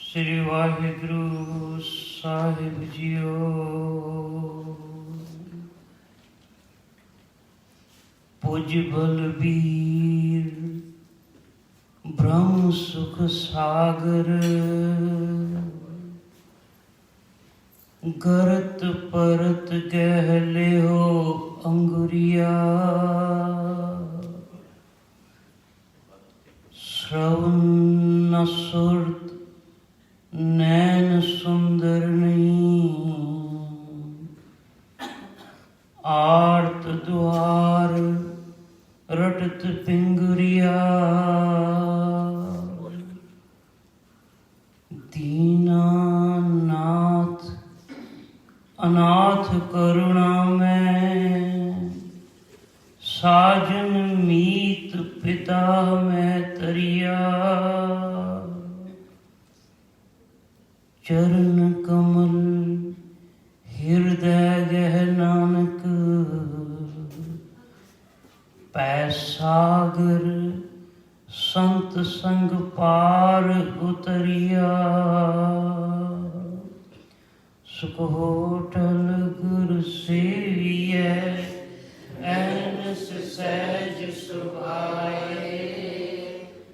श्री वाहिगुरु साहिब जीओ। पूज बलबीर ब्रह्म सुख सागर, गरत परत गह ले हो अंगुरिया। श्रवण न सुरत नैन सुंदर नहीं, आर्त द्वार रटत पिंगुरिया। दीनानाथ अनाथ करुणा में, साजन मीत पिता में तरिया। चरण कमल हृदय गह नानक, पै सागर संत संग पार उतरिया। सुख होटल गुरु सेविय, ऐनस सहज सुभाए।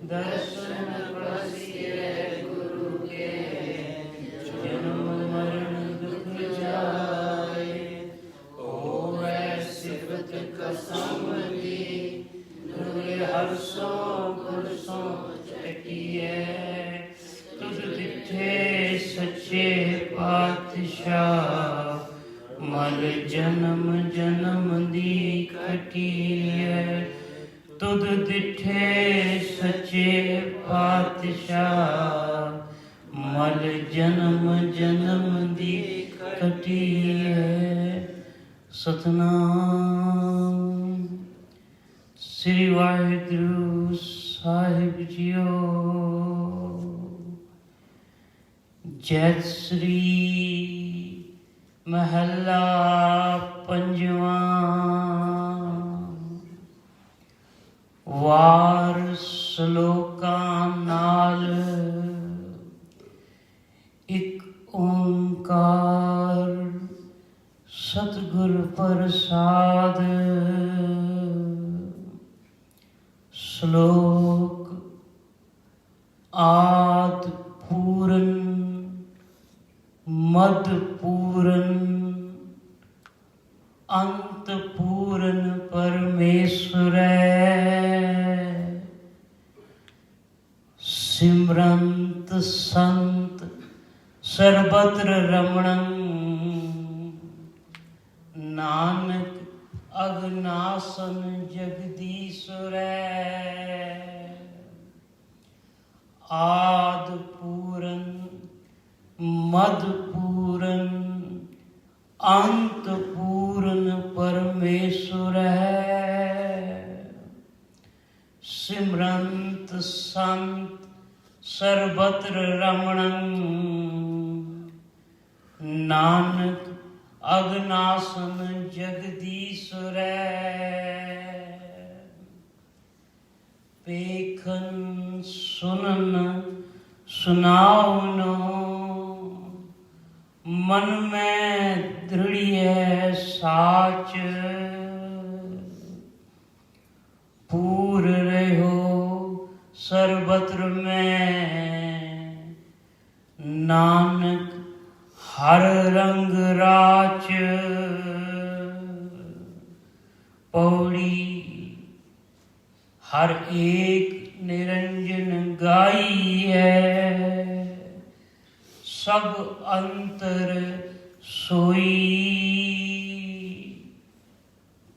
दर्शन प्रसिय गुरु के, जन्म मरण दुख जाए। होवै सिफत कसम दी, दुर्गे हर्षों पुरसों चकिए। तुझ दिठे सच्चे पातशाह, मल जन्म जन्म दी कटिए। तुध दिठे सच्चे पातशाह, मल जन्म जन्म दी कटिए। सतनाम श्री वाहिगुरु साहिब जीओ। जैत श्री महला पंजवा। वार श्लोकां नाल, एक ओंकार सतगुर प्रसाद। श्लोक आद पूरन मद पूरन, अंत पूर्ण परमेश्वरै सिमरंत संत सर्वत्र रमणं नानक अगनासन जगदीश्वरै आद पूरन मद पूरन अंत पूर्ण परमेश्वर है सिमरंत संत सर्वत्र रमणं नानक अगनासन जगदीश्वर पेखन सुनन सुनावनो मन में दृढ़ साच पूर रहो सर्वत्र में नानक हर रंग राच पौड़ी हर एक निरंजन गाई है सब अंतर सोई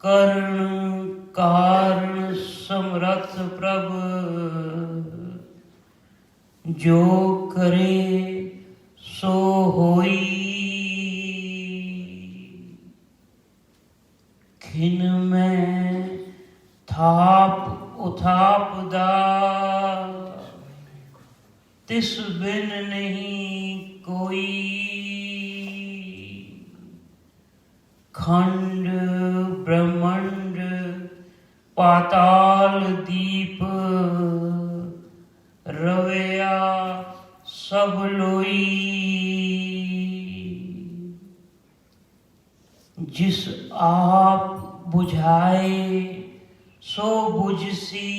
कर्ण कारण समर्थ प्रभ जो करे सो होई खिन में थाप उथाप दा तिस बिन नहीं कोई खंड ब्रह्मांड पाताल दीप रवैया सब लोई जिस आप बुझाए सो बुझसी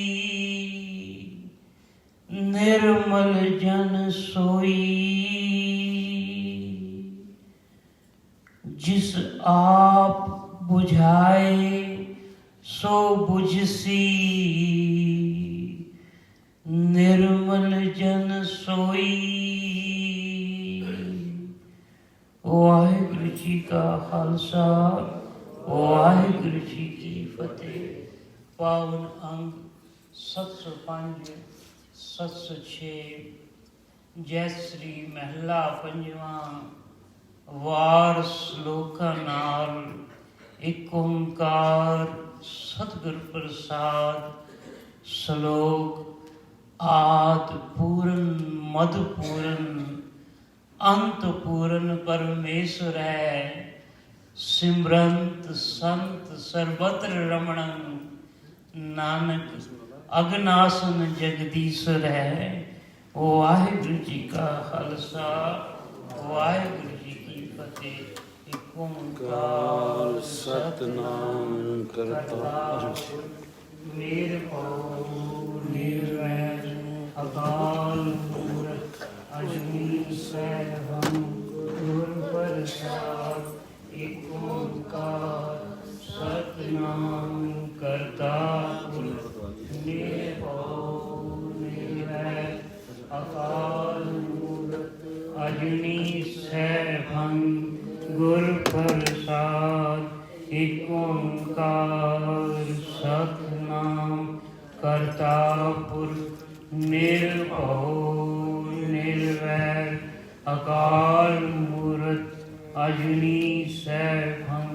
निर्मल जन सोई जिस आप बुझाए सो बुझसी निर्मल जन सोई। वाहिगुरु जी का खालसा वाहिगुरु जी की फतेह। पावन अंग 705 706 जय श्री महला पंजवा वार श्लोका नाल एक ओंकार सतगुर प्रसाद। श्लोक आद पूरन मद पूरन अंत पूरन परमेश्वर है सिमरंत संत सर्वत्र रमणं नानक अगनासन जगदीश्वर है। वाहिगुरु जी का खालसा वाहिगुरु जी की फतेह। एक ओंकार सतनाम करता मेर पाओ निर्वैर अकाल मूरत अजनी सैभं गुर प्रसाद। एक ओंकार सतनाम करता मेर पाओ निर्वैर अकाल मूरत अजनी सैभं गुर प्रसाद। एक ओंकार सतनाम करता पुरख निर्भव निर्वैर अकाल मूरत अजनी सैभं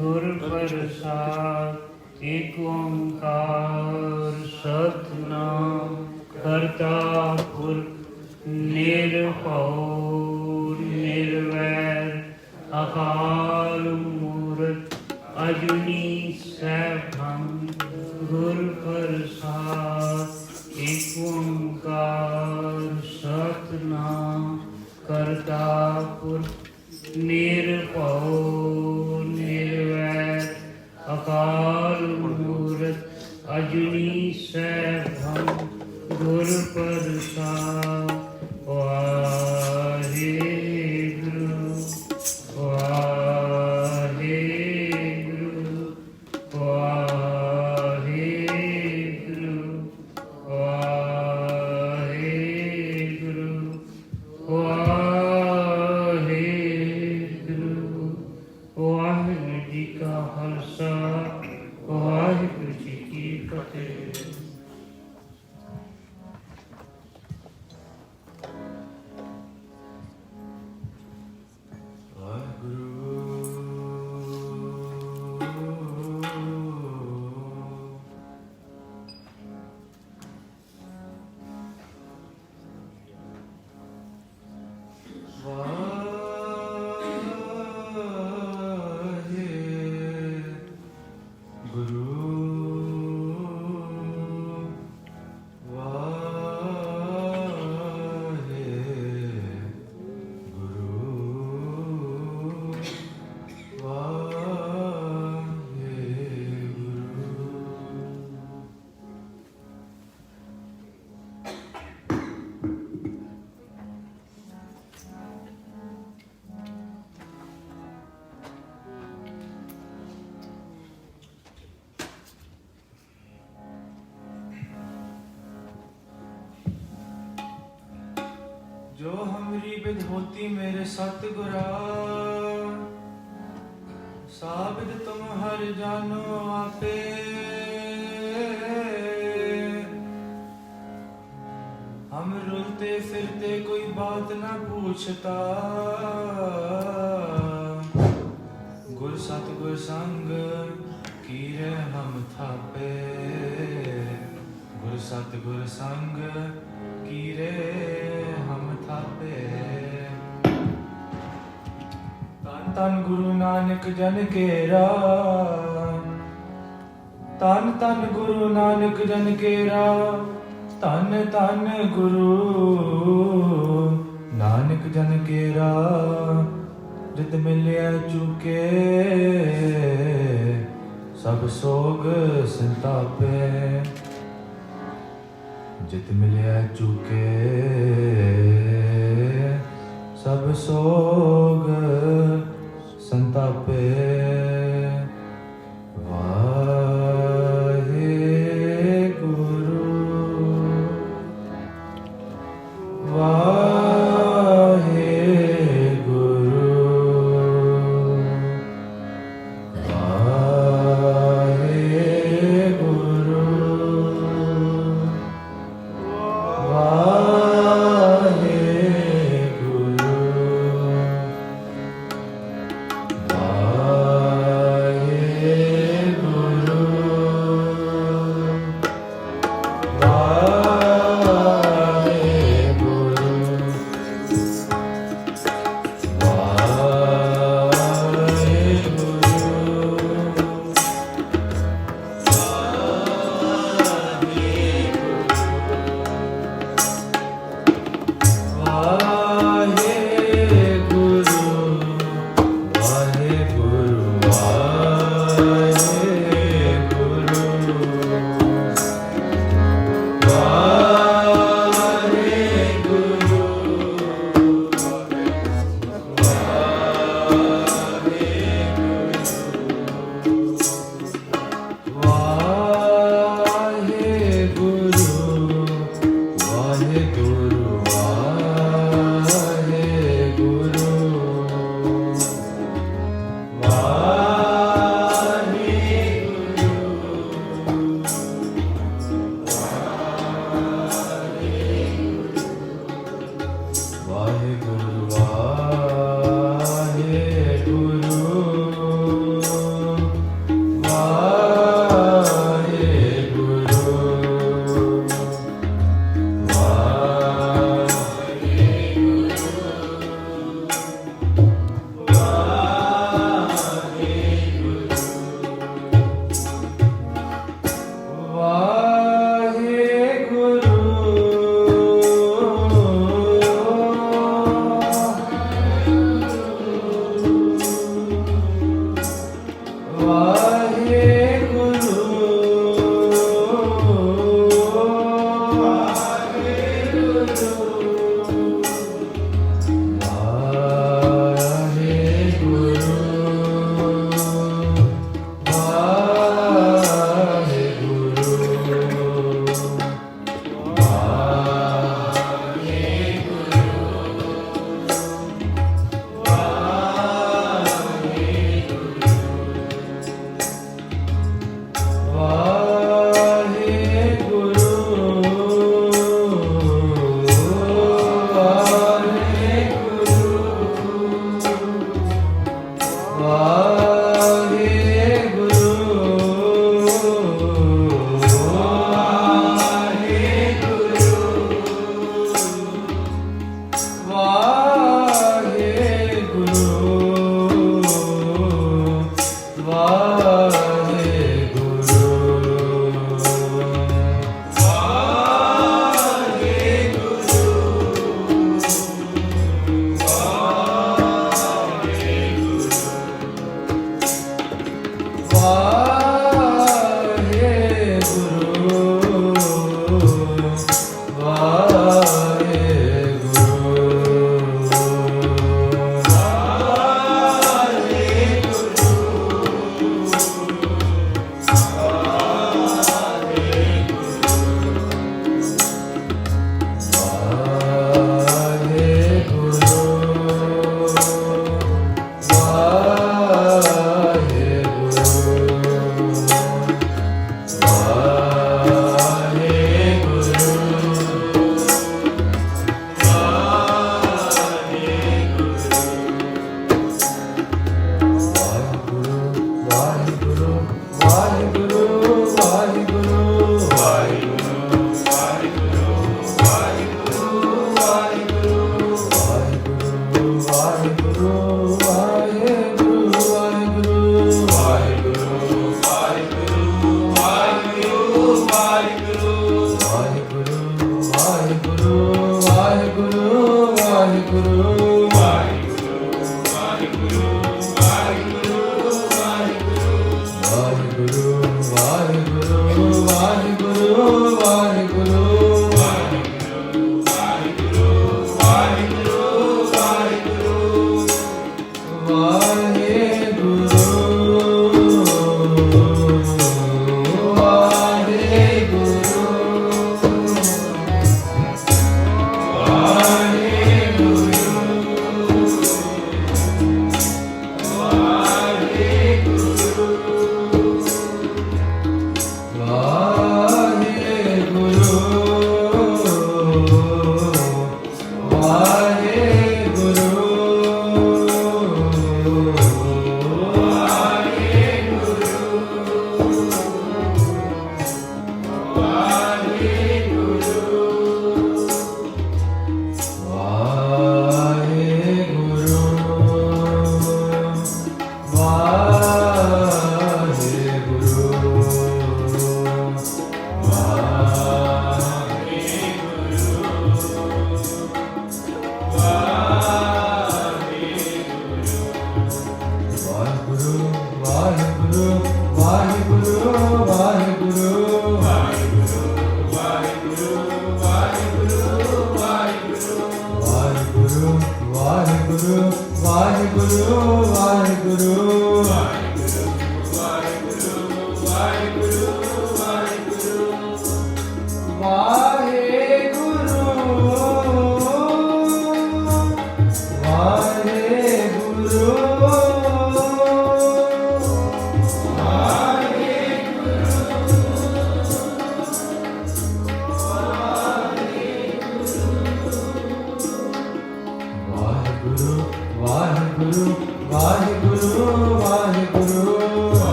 गुर प्रसाद। एक ओंकार सतनाम करता पुरख निर्भव निर्वैर अकाल मूरत अजनी सैभं गुर प्रसाद। एक ओंकार सतनाम करता पुरख निर्भव निर्वैर अकाल मूरत अजनी सैभं गुर प्रसाद। वाहिगुरु वाहिगुरु जो हमरी बिद होती मेरे सतगुरा, साबिद तुम हर जानो आपे। हम रुलते फिरते कोई बात ना पूछता, गुर सतगुर संग कीरे हम थापे। गुर सतगुर संग कीरे हम थापे। तन तन गुरु नानक जन केरा, तन तन गुरु नानक जन केरा। तन तन गुरु नानक जन केरा। जित मिलिया चुके सब सोग संतापे। जित मिलिया चुके सब सोग संतापे। Vaheguru, Vaheguru.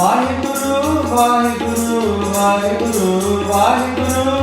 Vaheguru, Vaheguru, Vaheguru, Vaheguru,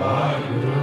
Waheguru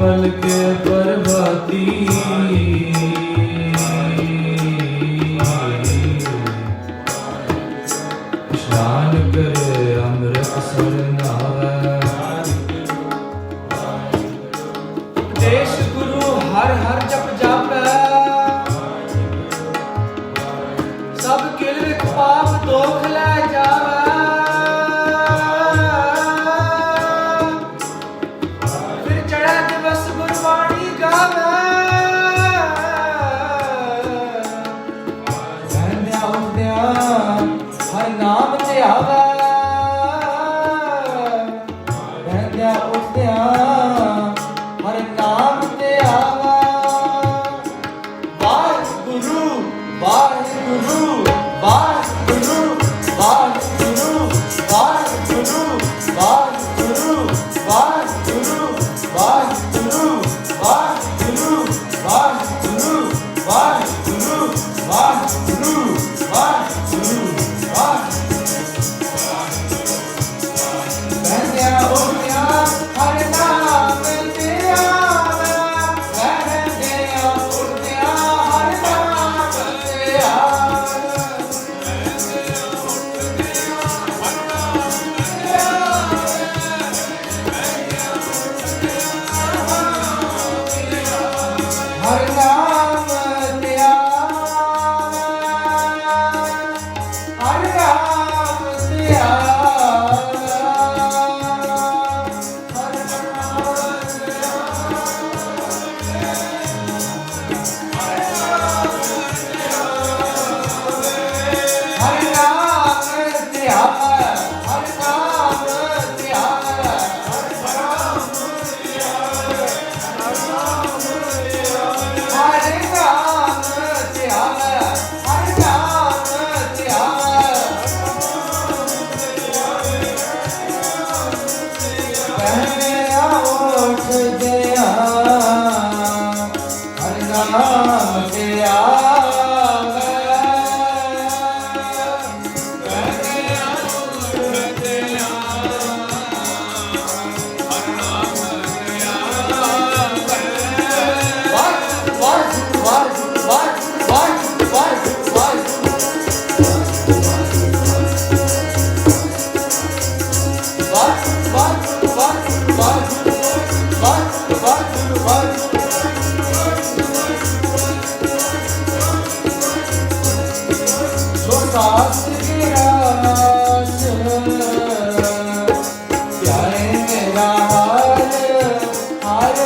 पल के प्रभाती ਸਭ ਕਿਲ ਵਿਖ ਪਾਪ ਦੋਖ ਲੈ ਜਾਵੇ ਫਿਰ ਚੜ੍ਹੈ ਦਿਵਸ ਗੁਰਬਾਣੀ ਗਾਵੇ ਰਹਿੰਦਿਆਂ ਉੱਠਦਿਆਂ ਹਰ ਨਾਮ ਧਿਆਵੇ ਰਹਿੰਦਿਆਂ ਉੱਠਦਿਆਂ ਹਰ ਨਾਮ ਧਿਆਵੇ ਵਾਹਿਗੁਰੂ ਵਾਹਿਗੁਰੂ ਵਾਹਿਗੁਰੂ ਵਾਹਿਗੁਰੂ ਵਾਹਿਗੁਰੂ ਵਾਹਿਗੁਰੂ ਵਾਹਿਗੁਰੂ ਵਾਹਿਗੁਰੂ ਵਾਹਿਗੁਰੂ ਵਾਹਿਗੁਰੂ ਵਾਹਿਗੁਰੂ ਵਾਹਿਗੁਰੂ ਵਾਹਿਗੁਰੂ ਰਹਿੰਦਿਆਂ ਉੱਠਦਿਆਂ ਹਰ ਨਾਮ ਧਿਆਵੇ ਰਹਿੰਦਿਆਂ ਉੱਠਦਿਆਂ ਹਰ ਨਾਮ ਹਰ ਨਾਮ ਧਿਆਵੇ ਹਰ ਨਾਮ ਧਿਆਵੇ ਹਰ ਨਾਮ ਧਿਆਵੇ ਹਰ ਨਾਮ ਧਿਆਵੇ ਹਰ ਨਾਮ ਧਿਆਵੇ ਹਰ ਨਾਮ ਧਿਆਵੇ ਪਹਿਲਿਆ ਉੱਠਦਿਆਂ ਹਰ ਨਾਮ ਧਿਆਵੇ ਪਹਿਲਿਆ ਉੱਠਦਿਆਂ ਪਿਆਰੇ ਮੇਰਾ ਹਾਲ ਹਾਲ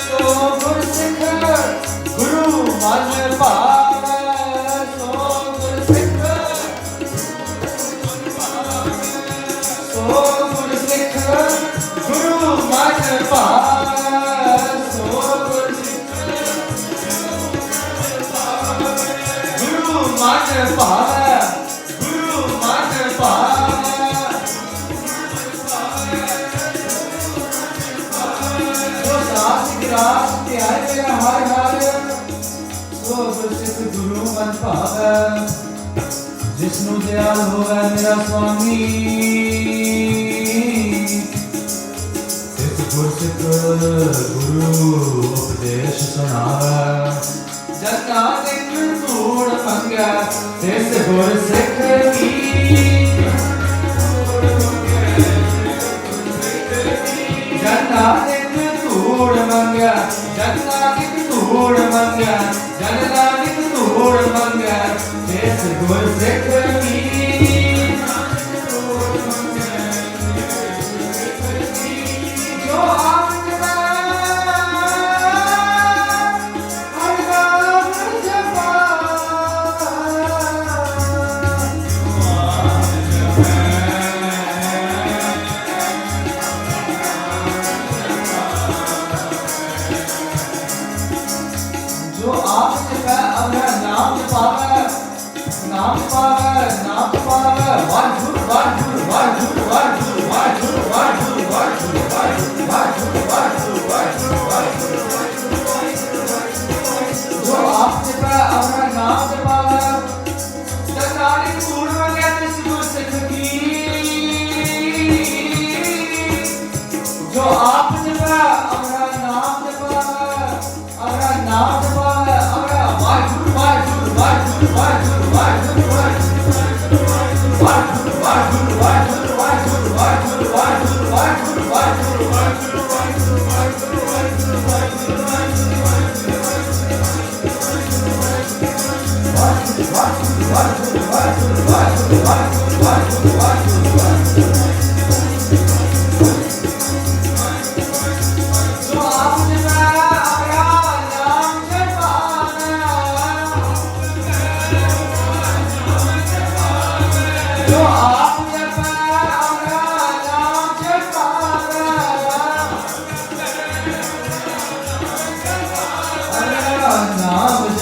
ਸੋ ਗੁਰਸਿੱਖ ਗੁਰੂ ਮਨ ਭਾਵੈ ਸੋ ਗੁਰਸਿੱਖ ਸੋ ਗੁਰਸਿੱਖ ਗੁਰੂ ਮਨ ਭਾਵੈ ਸੋ ਗੁਰਸਿੱਖ ਗੁਰੂ ਮਨ ਭਾਵੈ ਗੁਰੂ ਮਨ ਭਾਵੈ ਸੋ ਸਾਸ ਗ੍ਰਾਸ ਧਿਆਏ ਮੇਰਾ ਹਰ ਹਰ ਸੋ ਗੁਰਸਿੱਖ ਗੁਰੂ ਮਨ ਭਾਵੈ ਜਿਸਨੂੰ ਦਿਆਲ ਹੋਵੇ ਮੇਰਾ ਸੁਆਮੀ ਇਸ ਗੁਰਸਿੱਖ ਗੁਰੂ ਉਪਦੇਸ਼ ਸੁਣਾਵੇ ਜਨ ਨਾਨਕ ਧੂੜ ਮੰਗਿਆ ਤਿਸ ਗੁਰਸਿੱਖ ਕੀ ਜਨ ਨਾਨਕ ਧੂੜ ਮੰਗਿਆ ਜਨ ਨਾਨਕ ਧੂੜ ਮੰਗਿਆ ਜਨ ਨਾਨਕ ਧੂੜ ਮੰਗਿਆ ਤਿਸ ਗੁਰਸਿੱਖ ਕੀ ਜੋ ਆਮਦਾ ਹਰ ਨਾਮ ਜਪਾ जो आप जपै अपना नाम पावे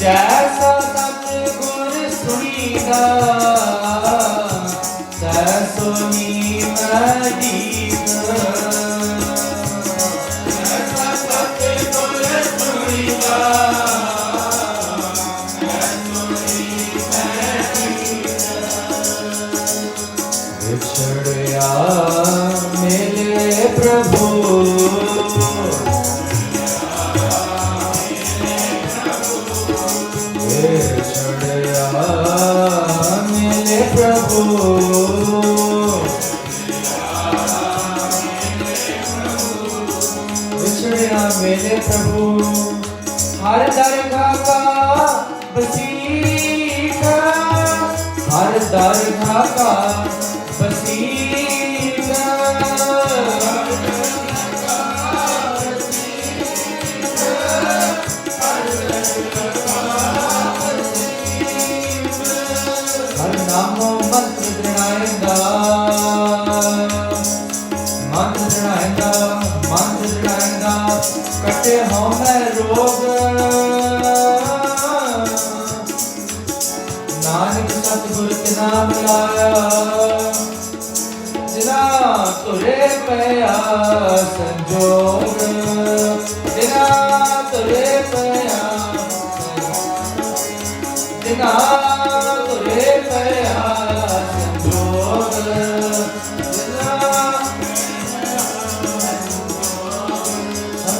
जैसा सतगुर सुनीदा तैसो नीम दीद जैसा सतगुर सुनीदा तैसो नीम दीद विछड़या मिले प्रभु मिले प्रभु विछड़िया मिले प्रभु हर दरगाह का बसीठा हर दरगाह का बसीठा हर नामो मंत्र दृढ़ाएगा कटे हो मैं रोग नानक सतगुर के नाम लाया जिना तुरे पया संजोग जिना तुरे पया जिना तुरे पया संजोग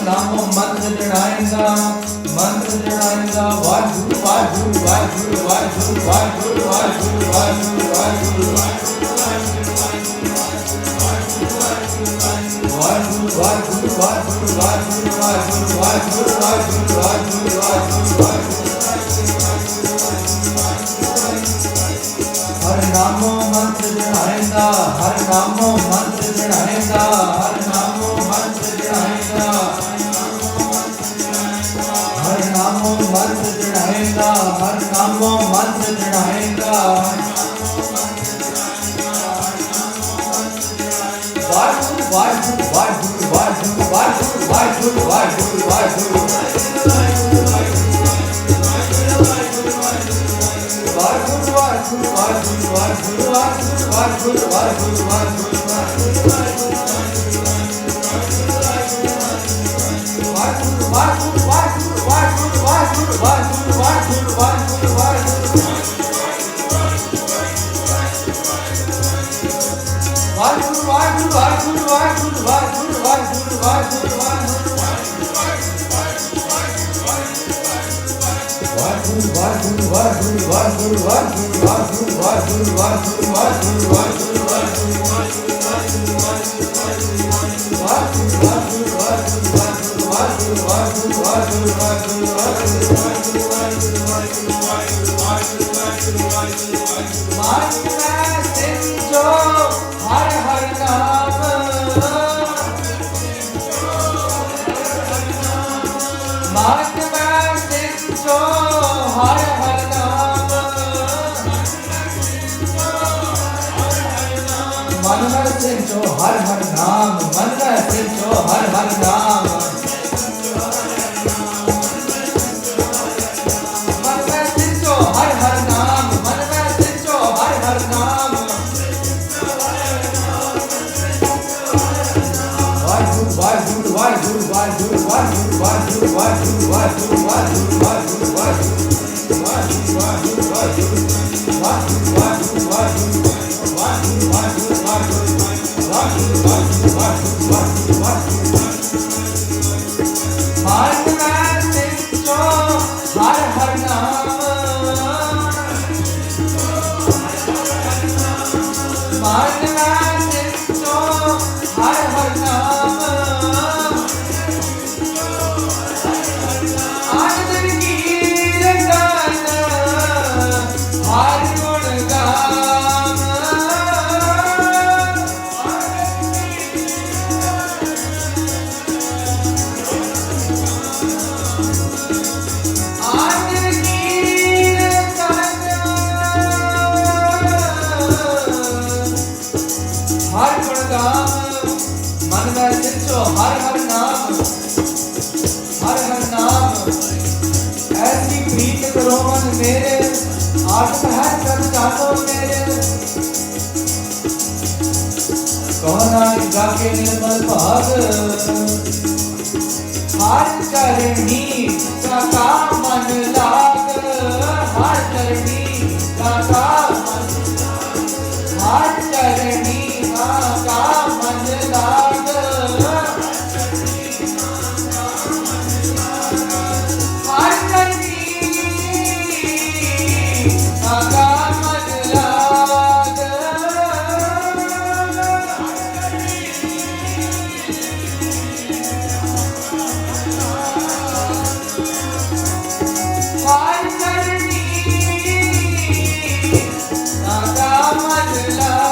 नामो मंत्र दृढ़ाएगा वाहिगुरु वाहिगुरु वाहिगुरु वाहिगुरु वाहिगुरु वाहिगुरु वाहिगुरु वाहिगुरु वाहिगुरु वाहिगुरु वाहिगुरु वाहिगुरु वाहिगुरु वाहिगुरु हर नामो मंत्र दृढ़ाएगा हर नामो मंत्र दृढ़ाएगा हर नामो मंत्र दृढ़ाएगा हर नामो मंत्र दृढ़ाएगा हर नामो मंत्र दृढ़ाएगा वाहिगुरु वाहिगुरु वाहिगुरु वाहिगुरु वाहिगुरु वाहिगुरु वाहिगुरु वाहिगुरु हर हर नाम मन में सिंचो हर हर नाम मन में सिंचो हर हर नाम मन में सिंचो हर हर नाम वाहिगुरु वाहिगुरु वाहिगुरु वाहिगुरु वाहिगुरु वाहिगुरु वाहिगुरु वाहिगुरु वाहिगुरु वाहिगुरु वाहिगुरु वाहिगुरु वाहिगुरु हर हर नाम मन में सिंचो हर हर नाम आनंद की रंगन हर गुण गान मेरे आठ पहर कर जानो मेरे कौना गाके निर्मल भाग हर करनी का मन लाग हर करनी का मन हर करनी का मन लाग हर करनी का मन लाग हर करनी का मन लाग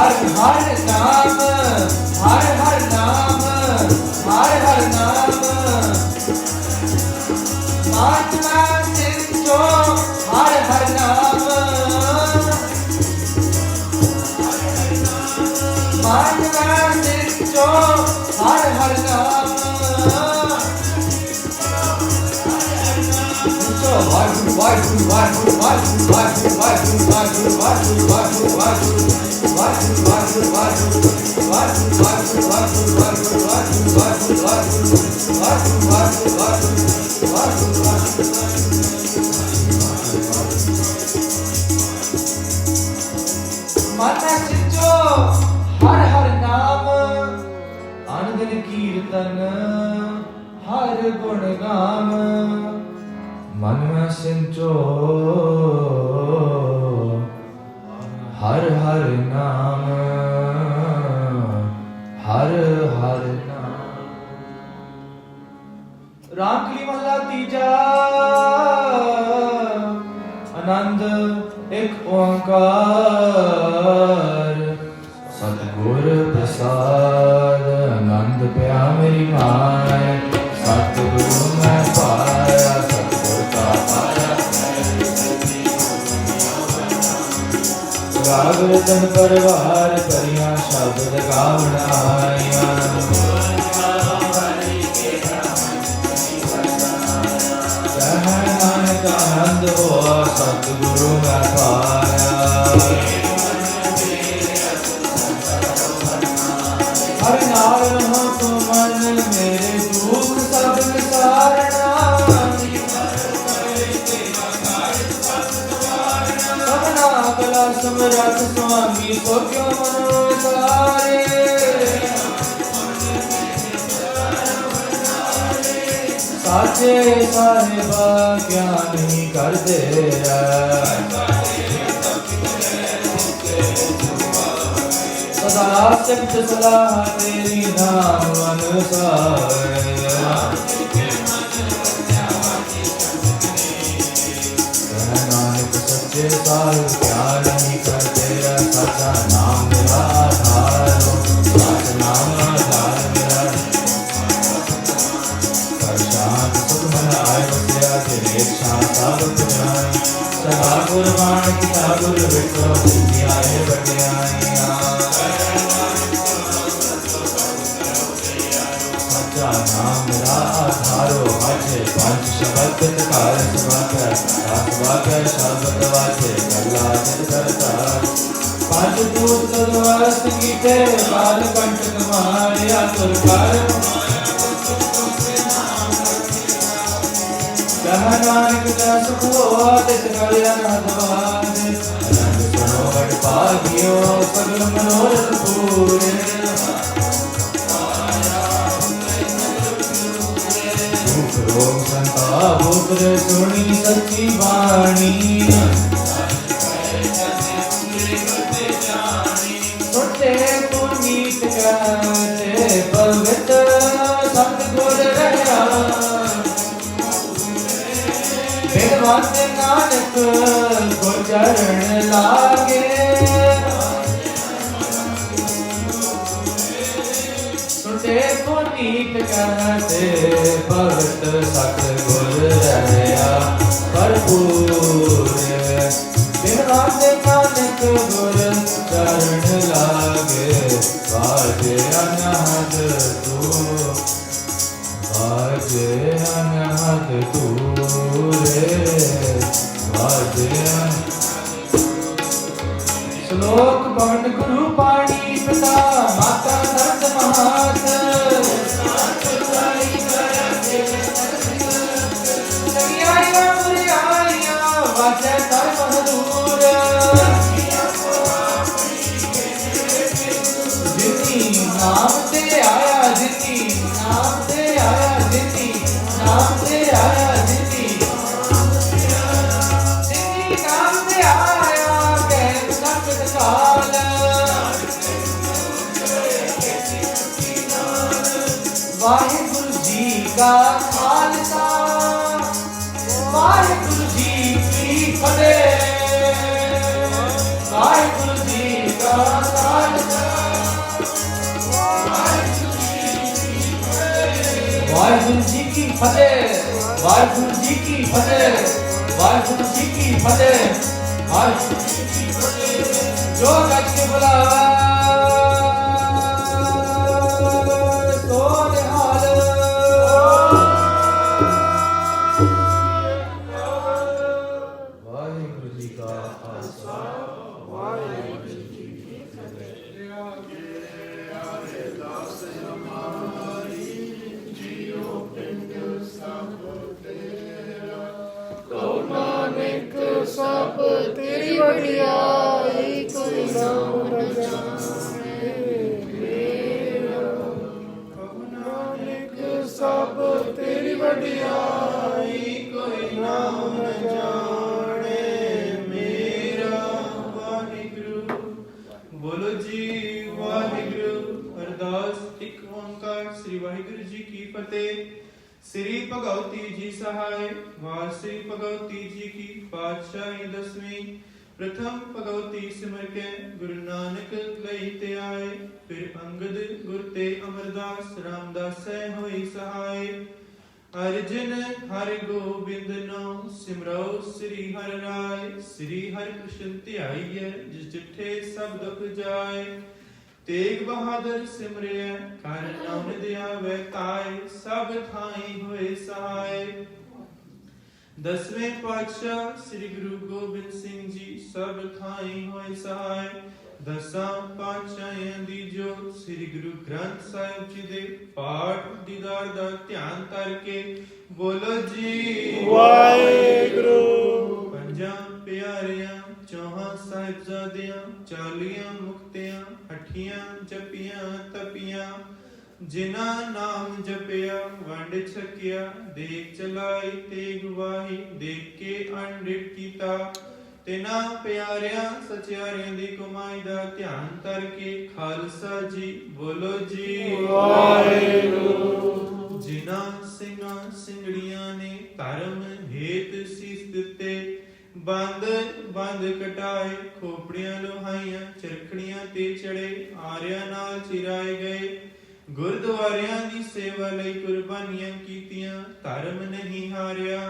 हर हर नाम हर हर नाम हर हर नाम महात्मा सिंचो हर हर नाम महात्मा सिंचो हर हर नाम वाहिगुरु वाहिगुरु वाहिगुरु वाहिगुरु वाहिगुरु वाहिगुरु वाहिगुरु वाहिगुरु वाहिगुरु वाहिगुरु माता सिंचो हर हर नाम अनदिन कीर्तन हर गुण गाम मन में सिंचो हर हर नाम हर हर नाम रामकली महला तीजा आनंद एक ओंकार सतगुर प्रसाद आनंद प्या मेरी माय सतगुरु मैं पाया सतगुर का पाया राग रतन परिवार परियां शब्द गावण आया कह नानक आनंद हुआ सतगुरु मैं पाया हर नाल रहो तो मन मेरे दुख सब विसारना सबना कला समरथ स्वामी तो क्यों मनो सारे साचे साहिबा क्या नहीं कर दे सदा सिफ्त सलाह तेरी नाम अनुसार नानक सच्चे साल क्या नहीं कर तेरा सच्चा नाम मेरा आधार सच नाम आधार मेरा कर शांत सुख मन आए बसया तेरे शांत साबत जाए सदा गुरबाण किया गुरु विठो आए बटियाइया सच्चा नाम मेरा आधारो वाचे पंच शब्द कार वाचे शब्द वाचे गल्ला जित करता पंच दूत तदवस्त कीते काल कंटक मारिया तुरकार जहाँ नानक का सुख हुआ तित कल्याण हदवाद आनंद सुनो बड़ पागियो सगल मनोरथ पूरे दुख रोग संताप उतरे सुनी सच्ची वाणी सुनते पुनीत कहते पवित्र सतगुर रहया वेदवान नानक को चरण लागे सुनते पुनीत कहते पवित्र सतगुर रहया भरपूर वेदवान नानक गुर चरण लागे बाजे अनहद तू, बाजे अनहद तू रे, बाजे श्लोक बंड गुरु पाणी पिता माता दर्द महात, वाचे तर बहदूर, जिनी नाम से आया, जिनी नाम से आया, जिनी नाम से आया, जिनी नाम से आया, कह सकत काल, वाहिगुरु जी का खालसा, वाहिगुरु जी की फतेह, वाहिगुरु जी का खालसा, वाहिगुरु जी की फतेह, वाहिगुरु जी की फतेह, वाहिगुरु जी की फतेह, वाहिगुरु जी की फतेह। जो गज के बुलावा सो निहाल, वाहिगुरु जी का खालसा, वाहिगुरु जी की फतेह। नानक सब तेरी वडियाई, कोई नाम न जाने मेरा। नानक सब तेरी वडियाई, कोई नाम न जाने मेरा। वाहिगुरु बोलो जी वाहिगुरु। अरदास एक ओंकार श्री वाहिगुरु जी की फतेह। श्री भगवती जी सहाय। वार श्री भगवती जी की पातशाही 10वीं। प्रथम भगवती सिमर के गुरु नानक लई ते आए। फिर अंगद गुर ते अमरदास रामदास होई सहाय। अर्जुन हरि गोबिंद नो सिमरो श्री हर राय। श्री हरि कृष्ण ध्याइए जिस जिठे सब दुख जाए। तेग बहादुर सिमरिय कर नाम दिया वे काय। सब थाई हुए सहाय। 10वें पातशाह श्री गुरु गोबिंद सिंह जी सब थाई हुए सहाय। 10 पातशाहियां दी जो श्री गुरु ग्रंथ साहिब जी दे पाठ दीदार दा ध्यान करके बोलो जी वाहिगुरु। पंजा प्यारियां चौहां साहिबजादियां 40 मुक्तियां 8 जपियां तपियां। जिना नाम जपिया वंड छकिया। देख चलाई तेग वाही देख के अंडित कीता। तिना प्यारियां सचियारियां दी कमाई दा ध्यान करके खालसा जी बोलो जी वाहिगुरु। जिना ਸਿੰਘਾਂ ਸਿੰਘੜੀਆਂ ਨੇ ਧਰਮ ਹੇਤ ਸੀਸ ਦਿੱਤੇ। ਬੰਦ ਬੰਦ ਕਟਾਏ ਖੋਪੜੀਆਂ ਲੋਹਾਈਆਂ ਚਰਖੜੀਆਂ ਤੇ ਚੜੇ। ਆਰਿਆਂ ਨਾਲ ਚਿਰਾਏ ਗਏ। ਗੁਰਦੁਆਰਿਆਂ ਦੀ ਸੇਵਾ ਲਈ ਕੁਰਬਾਨੀਆਂ ਕੀਤੀਆਂ। ਧਰਮ ਨਹੀਂ ਹਾਰਿਆ।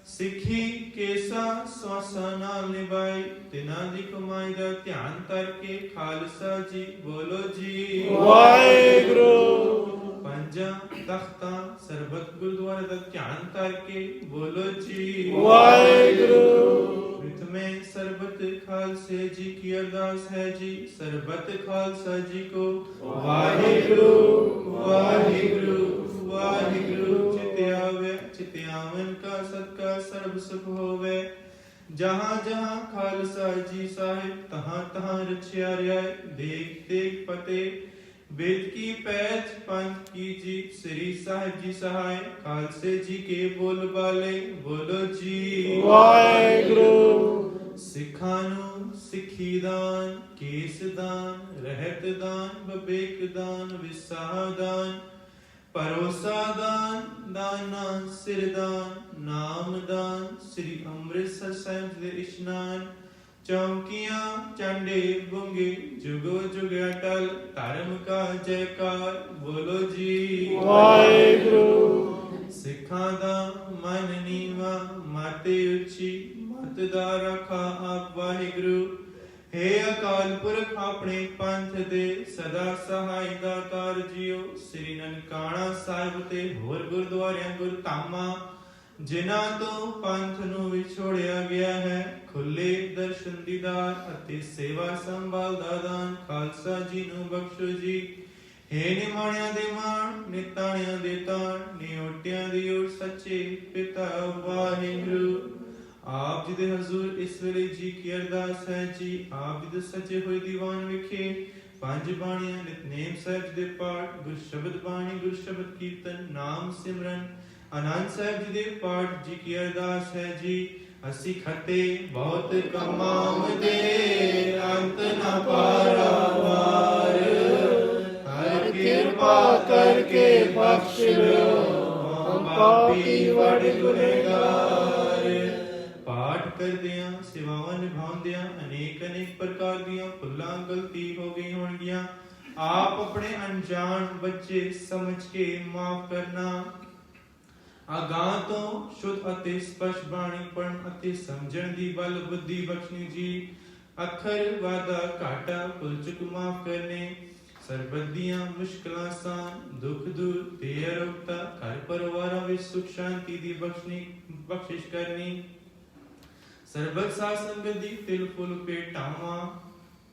ਸਿੱਖੀ ਕੇਸਾ ਸਵਾਸਾਂ ਨਾਲ ਨਿਭਾਈ। ਤਿਨਾਂ ਦੀ ਕਮਾਈ ਦਾ ਧਿਆਨ ਕਰਕੇ ਖਾਲਸਾ ਜੀ ਬੋਲੋ ਜੀ ਵਾਹਿਗੁਰੂ। ਪੰਜਾਂ ਤਖਤਾਂ ਸਰਬਤ ਗੁਰਦੁਆਰੇ ਦਾ ਧਿਆਨ ਕਰਕੇ ਬੋਲੋ ਜੀ ਵਾਹਿਗੁਰੂ। प्रथमे सरबत खालसे जी की अरदास है जी। सरबत खालसा जी को वाहिगुरु वाहिगुरु वाहिगुरु। चित्यावे चित्यावन का सदका सर्ब सुख होवे। जहाँ जहाँ खालसा जी साहिब तहाँ तहाँ रचिया रियाय। देख देख पते वेद की पैच पंच की जी। श्री साहिब जी सहाय खालसे जी के बोल बाले बोलो जी वाहिगुरु। सिखां नूं सिखी दान केस दान रहत दान बबेक दान विसाह दान परोसा दान दाना सिर दान नाम दान। श्री अमृतसर साहिब दे इशनान चौकियां चंडे बुंगे जुगो जुग अटल। धर्म का जयकार बोलो जी वाहिगुरु। सिखां दा मन नीवा माते उची मत दा रखा आप वाहिगुरु। हे अकाल पुरख अपने पंथ दे सदा सहाय दातार जियो श्री ननकाना साहिब ते होर गुरुद्वारियां गुरधामा ਜਿਨ੍ਹਾਂ ਤੋਂ ਪੰਥ ਨੂੰ ਵਿਛੋੜਿਆ ਗਿਆ ਹੈ ਖੁੱਲੇ ਦਰਸ਼ਨ ਦੀਦਾਰ ਅਤੇ ਸੇਵਾ ਸੰਭਾਲ ਦਾ ਦਾਨ ਖਾਲਸਾ ਜੀ ਨੂੰ ਬਖਸ਼ੋ ਜੀ। ਹੇ ਨਿਮਾਣਿਆਂ ਦੇ ਮਾਣ ਨਿਤਾਣਿਆਂ ਦੇ ਤਾਣ ਨਿਓਟਿਆਂ ਦੀ ਓਟ ਸੱਚੇ ਪਿਤਾ ਵਾਹਿਗੁਰੂ। ਆਪ ਜੀ ਦੇ ਹਜ਼ੂਰ ਇਸ ਵੇਲੇ ਜੀ ਕੀ ਅਰਦਾਸ ਹੈ ਜੀ। ਆਪ ਜੀ ਦੇ ਸੱਚੇ ਹੋਏ ਦੀਵਾਨ ਵਿਖੇ ਪੰਜ ਬਾਣੀਆਂ ਨਿਤਨੇਮ ਸਾਹਿਬ ਜੀ ਦੇ ਪਾਠ ਗੁਰ ਸ਼ਬਦ ਬਾਣੀ ਗੁਰ ਸ਼ਬਦ ਕੀਰਤਨ ਨਾਮ ਸਿਮਰਨ ਆਨੰਦ ਸਾਹਿਬ ਜੀ ਦੇ ਪਾਠ ਜੀ ਕੀ ਅਰਦਾਸ ਹੈ ਜੀ। ਅਸੀਂ ਖੱਟੇ ਬਹੁਤ ਕਮਾਉਂਦੇ ਅੰਤ ਨਾ ਪਾਰਾਵਾਰ ਹਰ ਕਿਰਪਾ ਕਰਕੇ ਬਖਸ਼ ਲਿਓ ਹਮ ਪਾਪੀ ਵਡ ਗੁਨਹਗਾਰ। ਪਾਠ ਕਰਦਿਆਂ ਸੇਵਾਵਾਂ ਨਿਭਾਉਂਦਿਆਂ ਅਨੇਕ ਪ੍ਰਕਾਰ ਦੀਆਂ ਭੁੱਲਾਂ ਗਲਤੀ ਹੋ ਗਈ ਹੋਣਗੀਆਂ। ਆਪ ਆਪਣੇ ਅਣਜਾਣ ਬੱਚੇ ਸਮਝ ਕੇ ਮਾਫ ਕਰਨਾ। ਅਗਾਂਹ ਤੋਂ ਸ਼ੁੱਧ ਅਤੇ ਸਪਸ਼ਟ ਬਾਣੀ ਪੜ੍ਹਨ ਅਤੇ ਸਮਝਣ ਦੀ ਬਲ ਬੁੱਧੀ ਬਖਸ਼ਣੀ ਜੀ। ਅੱਖਰ ਵਾਦਾ ਘਾਟਾ ਭੁੱਲ ਚੁੱਕ ਮਾਫ ਕਰਨੇ। ਸਰਬਤ ਦੀਆਂ ਮੁਸ਼ਕਲਾਂ ਸਾਨ ਦੁੱਖ ਦੂਰ ਤੇ ਅਰੋਗਤਾ ਘਰ ਪਰਿਵਾਰਾਂ ਵਿੱਚ ਸੁਖ ਸ਼ਾਂਤੀ ਦੀ ਬਖਸ਼ਿਸ਼ ਕਰਨੀ। ਸਰਬਤ ਸਾਧ ਸੰਗਤ ਦੀ ਤਿਲ ਫੁੱਲ ਭੇਟਾਵਾਂ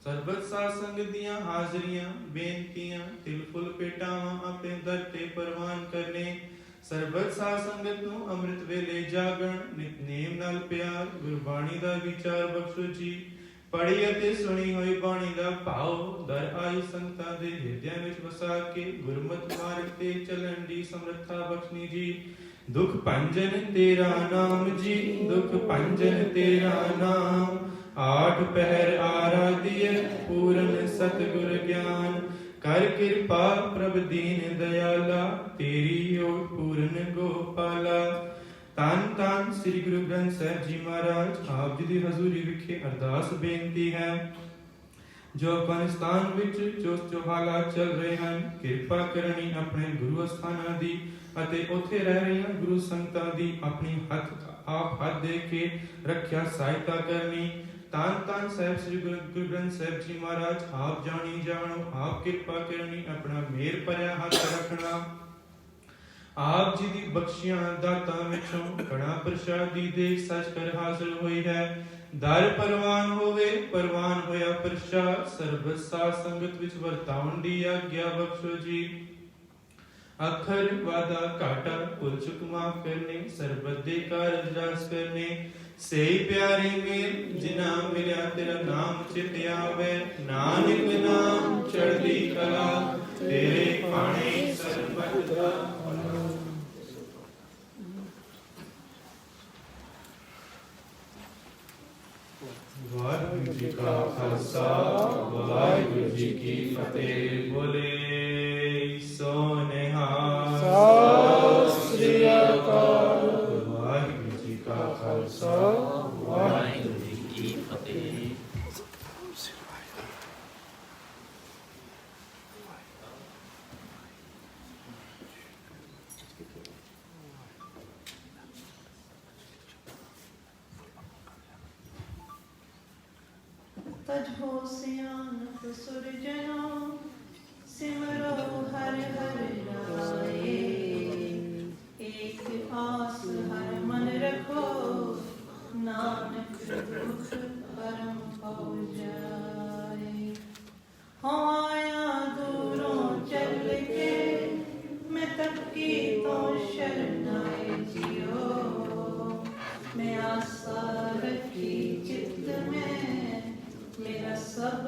ਸਰਬਤ ਸਾਧ ਸੰਗਤ ਦੀਆਂ ਹਾਜ਼ਰੀਆਂ ਬੇਨਤੀਆਂ ਤਿਲ ਫੁੱਲ ਭੇਟਾਵਾਂ ਆਪਣੇ ਦਰ ਤੇ ਪ੍ਰਵਾਨ ਕਰਨੇ। ਸਰਬਤ ਸਾਧ ਸੰਗਤ ਨੂੰ ਅੰਮ੍ਰਿਤ ਵੇਲੇ ਜਾਗਣ ਨਿਤਨੇਮ ਨਾਲ ਪਿਆਰ ਗੁਰਬਾਣੀ ਦਾ ਵਿਚਾਰ ਬਖਸ਼ੋ ਜੀ। ਪੜ੍ਹੀ ਅਤੇ ਸੁਣੀ ਹੋਈ ਬਾਣੀ ਦਾ ਭਾਵ ਦਰ ਆਈ ਸੰਗਤਾਂ ਦੇ ਹਿਰਦਿਆਂ ਵਿੱਚ ਵਸਾ ਕੇ ਗੁਰਮਤਿ ਮਾਰਗ ਤੇ ਚੱਲਣ ਦੀ ਸਮਰੱਥਾ ਬਖਸ਼ਣੀ ਜੀ। ਦੁਖ ਭੰਜਨ ਤੇਰਾ ਨਾਮ ਜੀ ਦੁਖ ਭੰਜਨ ਤੇਰਾ ਨਾਮ ਆਠ ਪਹਿਰ ਆਰਾਧਿਏ ਪੂਰਨ ਸਤਿਗੁਰ ਗਿਆਨ ਕਰ ਕਿਰਪਾ ਪ੍ਰਭ ਦੀਨ ਦਇਆਲਾ ਤੇਰੀ ਓਟ ਪੂਰਨ ਗੋਪਾਲਾ। ਧੰਨ ਧੰਨ ਸ੍ਰੀ ਗੁਰੂ ਗ੍ਰੰਥ ਸਾਹਿਬ ਜੀ ਮਹਾਰਾਜ ਆਪ ਜੀ ਦੀ ਹਜ਼ੂਰੀ ਵਿਖੇ ਅਰਦਾਸ ਬੇਨਤੀ ਹੈ। ਜੋ ਅਫਗਾਨਿਸਤਾਨ ਵਿੱਚ ਜੋ ਹਾਲਾਤ ਚੱਲ ਰਹੇ ਹਨ ਕਿਰਪਾ ਕਰਨੀ ਆਪਣੇ ਗੁਰੂ ਅਸਥਾਨਾਂ ਦੀ ਅਤੇ ਉੱਥੇ ਰਹਿ ਰਹੀਆਂ ਗੁਰੂ ਸੰਗਤਾਂ ਦੀ ਆਪਣੀ ਆਪ ਹੱਥ ਦੇ ਕੇ ਰੱਖਿਆ ਸਹਾਇਤਾ ਕਰਨੀ। ਧੰਨ ਧੰਨ ਸਾਹਿਬ ਸ੍ਰੀ ਗੁਰੂ ਗ੍ਰੰਥ ਸਾਹਿਬ ਜੀ ਮਹਾਰਾਜ ਆਪ ਜਾਣੀ ਜਾਣੋ ਆਪ ਕਿਰਪਾ ਕਰਨੀ ਆਪਣਾ ਮਿਹਰ ਭਰਿਆ ਹੱਥ ਰੱਖਣਾ। ਆਪ ਜੀ ਦੀ ਬਖਸ਼ੀਆਂ ਦਾਤਾਂ ਵਿੱਚੋਂ ਕੜਾ ਪ੍ਰਸ਼ਾਦੀ ਦੇ ਸੱਚ ਕਰ ਹਾਸਲ ਹੋਈ ਹੈ। ਦਰ ਪਰਵਾਨ ਹੋਵੇ ਪਰਵਾਨ ਹੋਇਆ ਪ੍ਰਸ਼ਾਦ ਸਰਬਤ ਸਾਧ ਸੰਗਤ ਵਿੱਚ ਵਰਤਾਉਣ ਦੀ ਆਗਿਆ ਬਖਸ਼ੋ ਜੀ। ਅੱਖਰ ਵਾਦਾ ਘਾਟਾ ਭੁੱਲ ਚੁੱਕ ਮਾਫ ਕਰਨੇ ਸਰਬਤ ਦੇ ਕਾਰਜ ਰਸ ਕਰਨੇ। ਸਹੀ ਪਿਆਰੇ ਮੇਰ ਜਿਨ੍ਹਾਂ ਮਿਲਿਆ ਤੇਰਾ ਨਾਮ ਚਿਤ ਆਵੇ ਨਾਨਕ ਨਾਮ ਚੜ੍ਹਦੀ ਕਲਾ ਤੇਰੇ ਭਾਣੇ ਸਰਬਤ ਦਾ। ਵਾਹਿਗੁਰੂ ਜੀ ਕਾ ਖਾਲਸਾ ਵਾਹਿਗੁਰੂ ਜੀ ਕੀ ਫਤਿਹ। ਬੋਲੇ ਸੋ ਨਿਹਾਲ ਸਤਿ ਸ੍ਰੀ ਅਕਾਲ। ਵਾਹਿਗੁਰੂ ਜੀ ਕਾ ਖਾਲਸਾ ਵਾਹਿਗੁਰੂ ਜੀ ਕੀ ਫਤਿਹ। तज हो सियानत सुरजनो सिमरो हर हर राए। एक आस हर मन रखो नानक दुख परम पौ जाए। हो आया दूरों चल के मैं तब की तो शरणाए जियो। मैं आशा रखी चित्त में मेरा सब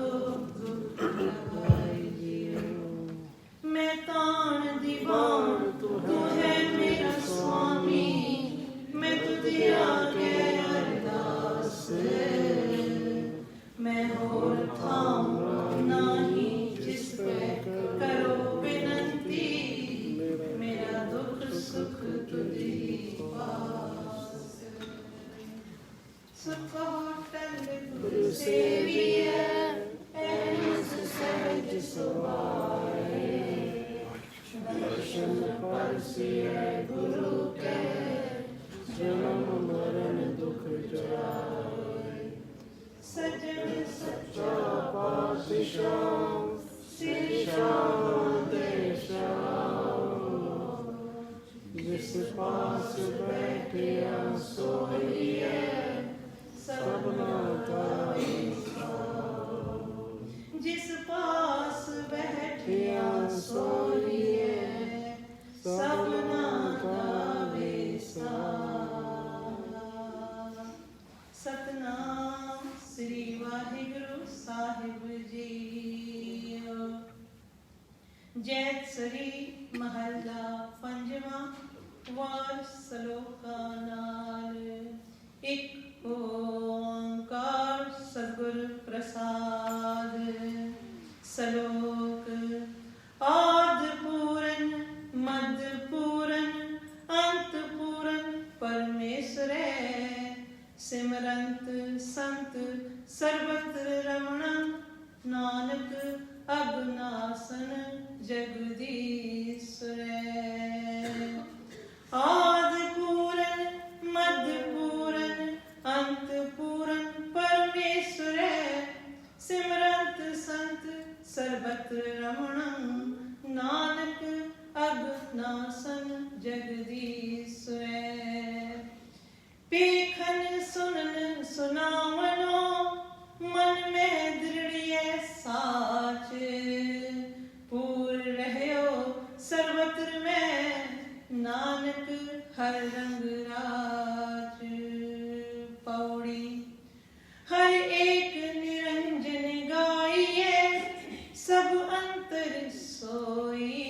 दुख लगाए जियो। मैं तान दीवान तू है मेरा स्वामी मैं तुझे आगे अरदास। मैं होर थाऊं नाही जिस पे करो विनती मेरा दुख सुख तुझी पास। सुख होटल गुरु सेविया ऐस सहज सुभाए। दर्शन परसिए गुरु के जन्म मरण दुख जाए। सजन सच्चा ਜੈਤਸਰੀ ਮਹੱਲਾ ਪੰਜਵਾਂ ਵਾਰ ਸਲੋਕਾਂ ਨਾਲ। ਇੱਕ ਓੰਕਾਰ ਸਤਿਗੁਰ ਪ੍ਰਸਾਦ। ਸਲੋਕ ਆਦਿ ਪੂਰਨ ਮਧ ਪੂਰਨ ਅੰਤ ਪੂਰਨ ਪਰਮੇਸ਼ਰੈ ਸਿਮਰੰਤ ਸੰਤ ਸਰਬਤਰ ਰਮਣੰ ਨਾਨਕ ਅਗਨਾਸਨ ਜਗਦੀਸ਼ਰੈ। ਆਦਿ ਪੂਰਨ ਮਧ ਪੂਰਨ ਅੰਤ ਪੂਰਨ ਪਰਮੇਸ਼ਰੈ ਸਿਮਰੰਤ ਸੰਤ ਸਰਬਤਰ ਰਮਣੰ ਨਾਨਕ ਅਗਨਾਸਨ ਜਗਦੀਸ਼ਰੈ। ਪੇਖਨ ਸੁਨਨ ਸੁਨਾਵਨੋ ਮਨ ਮੈਂ ਦ੍ਰਿੜੀਐ ਸਾਚ। ਪੂਰ ਰਹਿਓ ਸਰਬਤਰ ਮੈਂ ਨਾਨਕ ਹਰ ਰੰਗ ਰਾਜ। ਪੌੜੀ ਹਰ ਏਕ ਨਿਰੰਜਨ ਗਾਈਐ ਸਭ ਅੰਤਰ ਸੋਈ।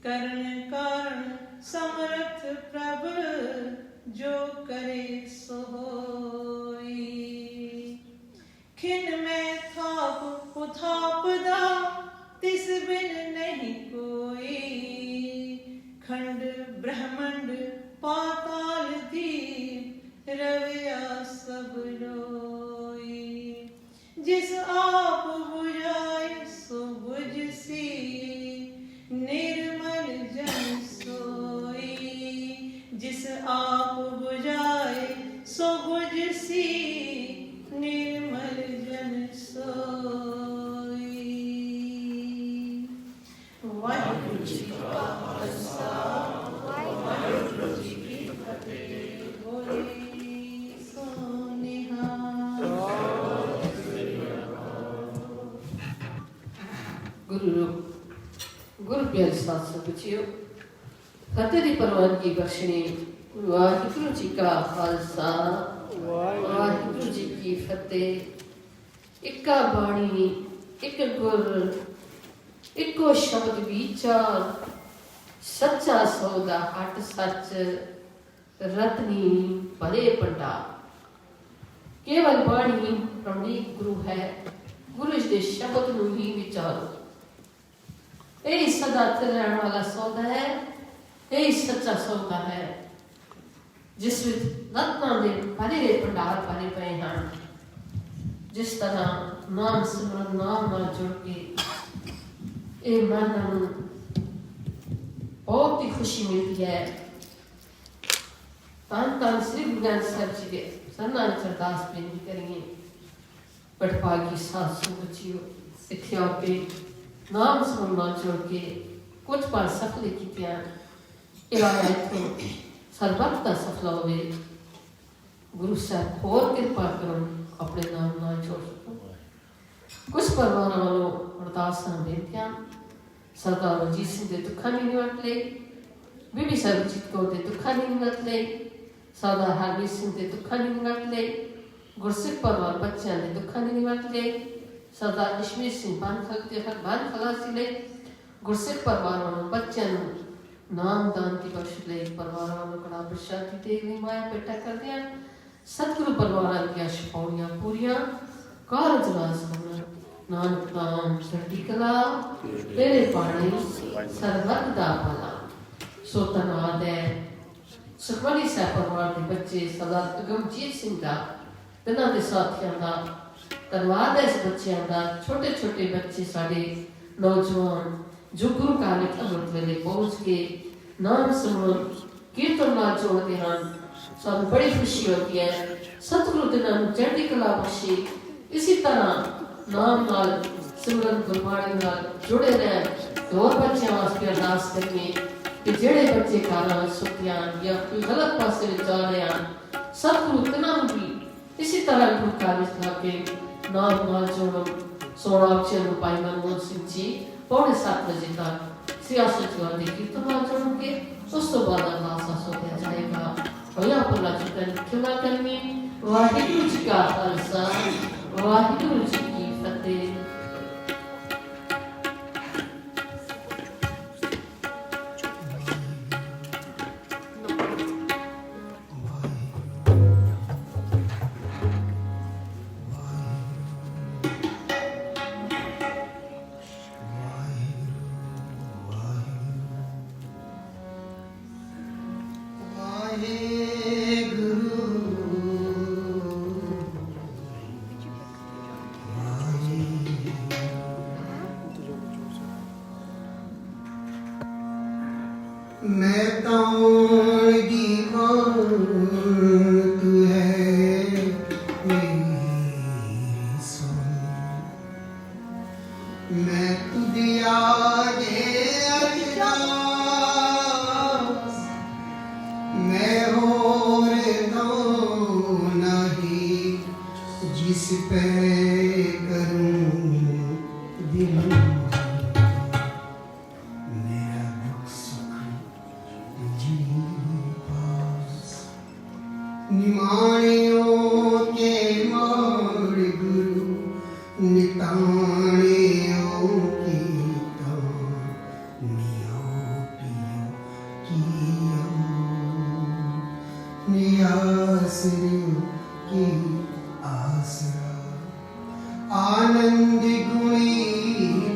ਕਰਨ ਕਾਰਨ ਸਮਰਥ ਪ੍ਰਭ ਜੋ ਕਰੇ ਸੋ ਹੋਈ। ਖਿਨ ਮੈਂ ਥਾਪ ਉਥਾਪਦਾ ਤਿਸ ਬਿਨ ਨਹੀਂ ਕੋਈ। ਖੰਡ ਬ੍ਰਹਮੰਡ ਪਾਤਾਲ ਦੀ ਰਵਿਆ ਸਭ ਲੋਈ। ਜਿਸ ਆਪ ਬੁਝਾਏ ਸੋ ਬੁਝਸੀ ਨਿਰਮਲ ਜਨ ਸੋਈ। ਜਿਸ ਆਪ ਬੁਝਾਏ ਸੋ ਬੁਝਸੀ ਨਿਰਮਲ ਜਨ ਸੋਈ। ਵਾਹਿਗੁਰੂ ਜੀ ਕਾ ਖਾਲਸਾ ਵਾਹਿਗੁਰੂ ਜੀ ਕੀ ਫਤਿਹ। ਬੋਲੇ ਸੋ ਨਿਹਾਲ। ਗੁਰੂ ਪਿਆਰੇ ਸਾਧ ਸੰਗਤ ਜੀਓ, ਫਤਿਹ ਦੀ ਪ੍ਰਵਾਨਗੀ ਬਖਸ਼ਣੀ। ਵਾਹਿਗੁਰੂ ਜੀ ਕਾ ਖਾਲਸਾ ਵਾਹਿਗੁਰੂ ਜੀ ਕੀ ਫਤਿਹ। ਇੱਕਾ ਬਾਣੀ ਇੱਕ ਗੁਰ ਇੱਕੋ ਸ਼ਬਦ ਵਿਚਾਰ ਸੱਚਾ ਸੌਦਾ ਹਟ ਸੱਚ ਰਤਨੀ ਭਰੇ ਭੰਡਾਰ। ਕੇਵਲ ਬਾਣੀ ਪ੍ਰਮਾਣਿਕ ਗੁਰੂ ਹੈ। ਗੁਰੂ ਦੇ ਸ਼ਬਦ ਨੂੰ ਹੀ ਵਿਚਾਰੋ। ਇਹ ਸਦਾ ਰਹਿਣ ਵਾਲਾ ਸੌਦਾ ਹੈ। ਇਹ ਸੱਚਾ ਸੌਦਾ ਹੈ ਜਿਸ ਵਿੱਚ ਰਤਨਾਂ ਦੇ ਭਰੇ ਭੰਡਾਰ ਭਰੇ ਪਏ ਹਨ। ਜਿਸ ਤਰ੍ਹਾਂ ਨਾਮ ਸਿਮਰਨ ਨਾਮ ਨਾਲ ਜੁੜ ਕੇ ਇਹ ਮਨ ਨੂੰ ਬਹੁਤ ਹੀ ਖੁਸ਼ੀ ਮਿਲਦੀ ਹੈ। ਧੰਨ ਸ੍ਰੀ ਗੁਰੂ ਗ੍ਰੰਥ ਸਾਹਿਬ ਜੀ ਦੇ ਸਰਨਾਂ ਵਿੱਚ ਅਰਦਾਸ ਬੇਨਤੀ ਕਰੀਏ। ਪਟਪਾਗੀ ਸਾਧ ਸੰਗਤ ਜੀਓ, ਇੱਥੇ ਆ ਕੇ ਨਾਮ ਸਿਮਰਨ ਨਾਲ ਜੁੜ ਕੇ ਕੁਝ ਪਲ ਸਫਲ ਕੀਤਿਆਂ। ਇਲਾਵਾ ਇੱਥੋਂ ਸਰਬੱਤ ਦਾ ਸਫਲ ਹੋਵੇ। ਗੁਰੂ ਸਾਹਿਬ ਹੋਰ ਕਿਰਪਾ ਕਰੋ, ਆਪਣੇ ਨਾਮ ਨਾਲ ਜੋੜ ਸਕੋ। ਕੁਝ ਪਰਿਵਾਰਾਂ ਵੱਲੋਂ ਅਰਦਾਸਾਂ ਬੇਨਤੀਆਂ। ਸਰਦਾਰ ਰਣਜੀਤ ਸਿੰਘ ਦੇ ਦੁੱਖਾਂ ਦੀ ਨਿਵਰਤ ਲਈ, ਬੀਬੀ ਸਰਬਜੀਤ ਕੌਰ ਦੇ ਦੁੱਖਾਂ ਦੀ ਨਿਵਰਤ ਲਈ, ਸਰਦਾਰ ਹਰਮੀਤ ਸਿੰਘ ਦੇ ਦੁੱਖਾਂ ਦੀ ਨਿਵਰਤ ਲਈ, ਗੁਰਸਿੱਖ ਪਰਿਵਾਰ ਬੱਚਿਆਂ ਦੇ ਦੁੱਖਾਂ ਦੀ ਨਿਵਰਤ ਲਈ, ਸਰਦਾਰ ਅਸ਼ਮੀਤ ਸਿੰਘ ਬਾਨਖਲ ਦੇ ਹਰਬਾਨ ਖਲਾਸੀ ਲਈ, ਗੁਰਸਿੱਖ ਪਰਿਵਾਰ ਵੱਲੋਂ ਬੱਚਿਆਂ ਨੂੰ ਨਾਮਦਾਨ ਦੀ ਬਖਸ਼ ਲਈ, ਪਰਿਵਾਰਾਂ ਵੱਲੋਂ ਕੜਾ ਪ੍ਰਸ਼ਾਦੀ ਦੇ ਲਈ ਮਾਇਆ ਪੇਟਾ ਕਰਦੇ ਹਨ। ਸਤਿਗੁਰੂ ਪਰਿਵਾਰਾਂ ਦੀਆਂ ਸ਼ਪੌੜੀਆਂ ਪੂਰੀਆਂ ਕਾਰਜ ਰਾਸ ਹੋਣ। ਨਾਨਕ ਨਾਮ ਚੜ੍ਹਦੀ ਕਲਾ ਤੇਰੇ ਬਾਣੀ ਸਰਬੱਤ ਦਾ ਭਲਾ। ਸੋ ਧੰਨਵਾਦ ਹੈ ਸੁਖਮਨੀ ਸਾਹਿਬ ਪਰਿਵਾਰ ਦੇ ਬੱਚੇ ਸਰਦਾਰ ਅਗਮਜੀਤ ਸਿੰਘ ਦਾ, ਇਹਨਾਂ ਦੇ ਸਾਥੀਆਂ ਦਾ। ਧੰਨਵਾਦ ਹੈ ਇਸ ਬੱਚਿਆਂ ਦਾ। ਛੋਟੇ ਛੋਟੇ ਬੱਚੇ ਸਾਡੇ ਨੌਜਵਾਨ ਜੋ ਗੁਰੂ ਘਰ ਵਿੱਚ ਅੰਮ੍ਰਿਤ ਵੇਲੇ ਪਹੁੰਚ ਕੇ ਨਾਮ ਸਿਮਰਨ ਕੀਰਤਨ ਨਾਲ ਜੋੜਦੇ ਹਨ। ਸਾਨੂੰ ਬੜੀ ਖੁਸ਼ੀ ਹੁੰਦੀ ਹੈ। ਸਤਿਗੁਰੂ ਦੇ ਨਾਮ ਚੜ੍ਹਦੀ ਕਲਾ ਬਖਸ਼ੇ। ਇਸੇ ਤਰ੍ਹਾਂ ਨਾਮ ਨਾਲ ਸਿਮਰਨ ਗੁਰਬਾਣੀ ਨਾਲ ਜੁੜੇ ਰਹਿਣ। ਹੋਰ ਬੱਚਿਆਂ ਵਾਸਤੇ ਅਰਦਾਸ ਕਰੀਏ ਕਿ ਜਿਹੜੇ ਬੱਚੇ ਘਰਾਂ ਸੁੱਤੇ ਹਨ ਜਾਂ ਕੋਈ ਗਲਤ ਪਾਸੇ ਵਿੱਚ ਜਾ ਰਹੇ ਹਨ, ਸਤਿਗੁਰੂ ਤਿਨਾਂ ਨੂੰ ਵੀ ਇਸੇ ਤਰ੍ਹਾਂ ਗੁਰੂ ਘਰ ਵਿੱਚ ਲਾ ਕੇ ਨਾਮ ਨਾਲ ਜੋੜੋ। ਸੋਹਣਾ ਬੱਚਿਆਂ ਨੂੰ ਭਾਈ ਮਨਮੋਹਨ ਸਿੰਘ ਜੀ 7:45 ਵਜੇ ਤੱਕ ਸਿਆਸਤ ਜਵਾਨ ਦੇ ਕੀਰਤਨ ਨਾਲ ਜੋੜਨਗੇ। ਉਸ ਤੋਂ ਬਾਅਦ ਅਰਦਾਸ ਸੋਧਿਆ ਜਾਏਗਾ। ਹੋਇਆ ਭਲਾ ਚਿਤਨ ਖਿਮਾ ਕਰਨੀ। ਵਾਹਿਗੁਰੂ ਜੀ ਕਾ ਖਾਲਸਾ ਵਾਹਿਗੁਰੂ ਜੀ ਕੀ ਫਤਿਹ। मैं कौन दी तू है मेरी सुन। मैं तुझे आगे अरदास मैं और कौन नहीं जिस पे करूं दिल मेरा दुख सुख जी पास। निमाणियों के माड़ गुरु निताणियों की नियो पियो कियो नियासरियों की आसरा। आनंद गुणी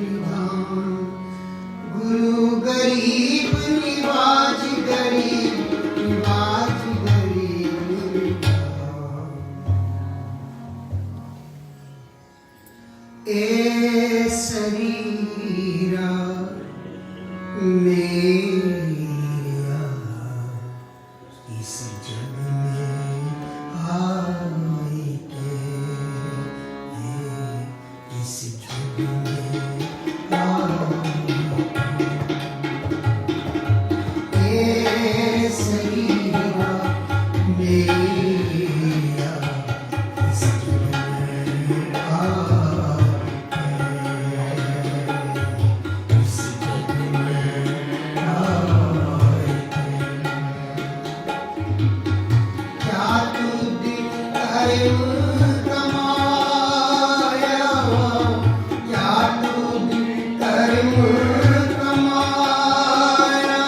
विधान गुरु गरीब निवाज गरीब निवाज गरीब निवाज। ए शरीरा मेरा इस जग में आए के इस जग में आए ए शरीरा मेरा इस जग में आए इस जग में आए। क्या तू दिल कर्म कमाया क्या तू दिल कर्म कमाया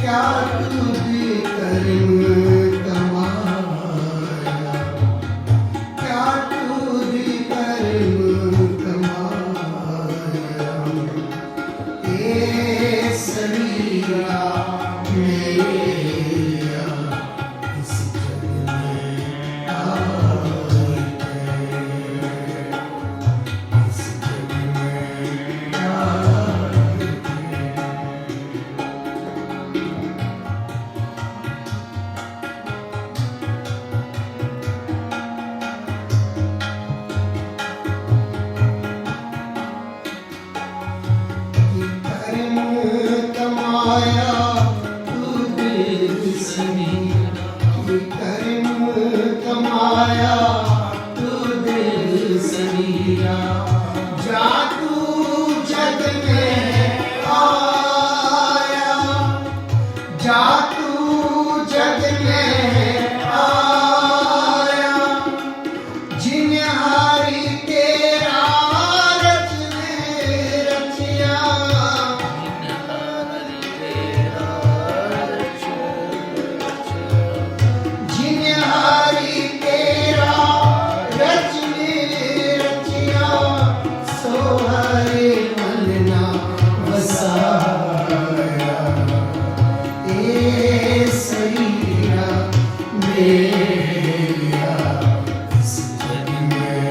क्या तू दिल कर्म कमाया क्या तू दिल कर्म कमाया। ए शरीरा मेरा इस जग में आए इस जग में आए। कर्म कमाया तू दिल समीरा कर्म कमाया तू दिल समीरा। जा तू जग में आया जा तू जग में आया जिन्हारी तेरा रचने रचिया जिन्हारी तेरा रचने रचिया सो हरे मन ना वसाया। ए शरीरा मेरा इस जग में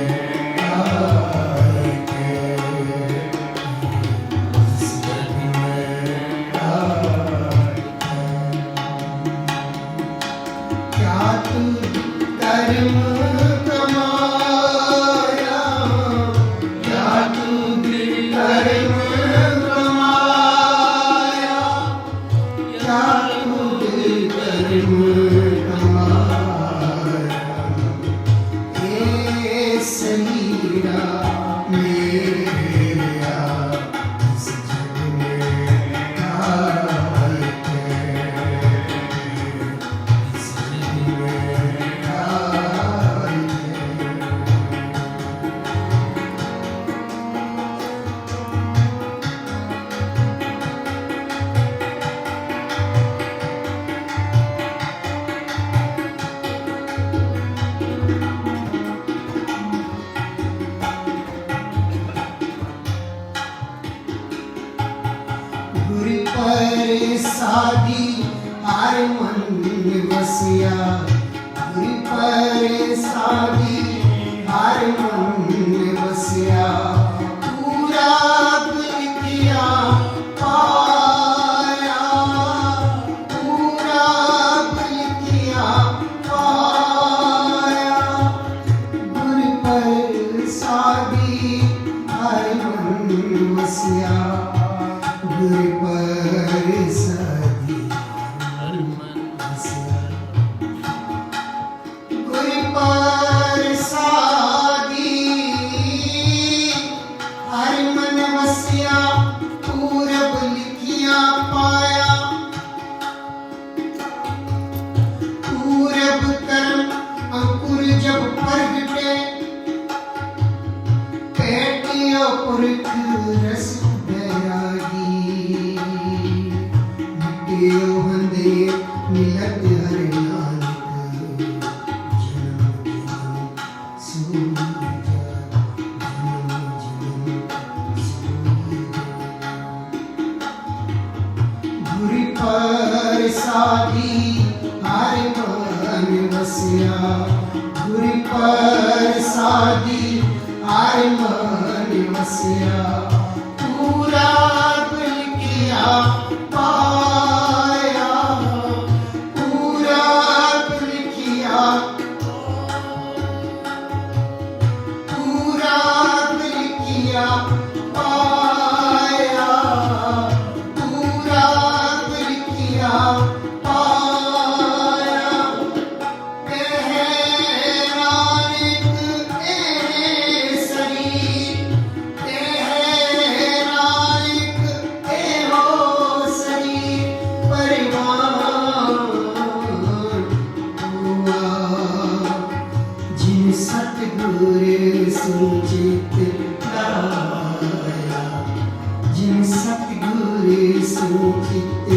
आए इस जग में आए। क्या तू कर्म कमाया क्या तू दिल कर्म कमाया क्या तू दिल कर्म कमाया। ए शरीरा मेरा इस जग में आए इस जग में आए। गुरु पर सादी हर मन बसिया गुरु पर सादी हर मन बसिया। पूरा किया पाया प्रसादी हर मन वसिया गुर प्रसादी हर मन वसिया पूरब लिखिया पाया पूरब कर्म अंकुर जब प्रगटे पेटियो पुरख रस बैरागी मिटियो हंदे मिलत हर नानक जन्म जन्म सूझ जन्म जन्म सूझ गुरु प्रसादी हर मन वसिया गुरु प्रसादी हर मन वसिया पूरा दिल किया पाया पूरा दिल किया पूरा दिल किया पाया पूरा दिल किया पाया तेहरानिक ए शरीर तेहरानिक ए हो शरीर परिवार हुआ जिन सतगुरु सुचित लाया जिन सतगुरु सुचित